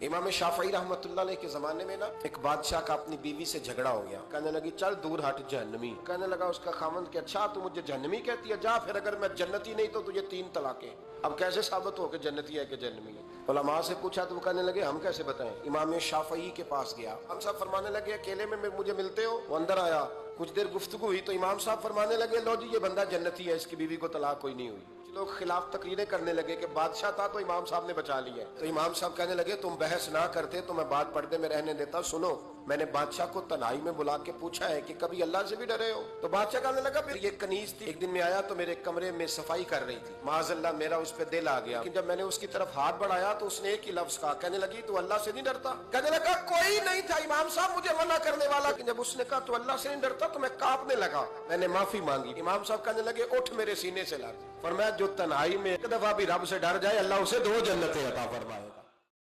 इमाम शाफई रहमतुल्लाह अलैह के जमाने में ना एक बादशाह का अपनी बीवी से झगड़ा हो गया। कहने लगी चल दूर हट जहन्नमी। कहने लगा उसका खामंद कि अच्छा तू मुझे जहन्नमी कहती है, जा फिर अगर मैं जन्नती नहीं तो तुझे 3 तलाकें। अब कैसे साबित हो कि जन्नती है कि जहन्नमी है? उलमा से पूछा तो वो कहने लगे हम कैसे बताएं। इमाम शाफई के पास गया, हम सब फरमाने लगे अकेले में मुझे मिलते हो? वो अंदर आया, कुछ देर गुफ्तगू हुई तो इमाम साहब फरमाने लगे लो जी ये बंदा जन्नती है, इसकी बीवी को तलाक कोई नहीं हुई। लोग खिलाफ तकरीरें करने लगे कि बादशाह था तो इमाम साहब ने बचा लिया। तो इमाम साहब कहने लगे तुम बहस ना करते तो मैं बात पर्दे में रहने देता। सुनो, मैंने बादशाह को तन्हाई में बुला के पूछा है कि कभी अल्लाह से भी डरे हो? तो बादशाह कहने लगा फिर ये कनीज थी, एक दिन में आया तो मेरे कमरे में सफाई कर रही थी, माज़अल्लाह मेरा उस पर दिल आ गया, लेकिन जब मैंने उसकी तरफ हाथ बढ़ाया तो उसने एक ही लफ्ज कहा। कहने लगी तू अल्लाह से नहीं डरता? कहने लगा कोई नहीं था इमाम साहब मुझे मना करने वाला, लेकिन जब उसने कहा तू अल्लाह से नहीं डरता तो मैं कांपने लगा, मैंने माफी मांगी। इमाम साहब कहने लगे उठ मेरे सीने से लग। फरमाया जो तन्हाई में एक दफा भी रब से डर जाए अल्लाह उसे 2 जन्नतें अता फरमाए।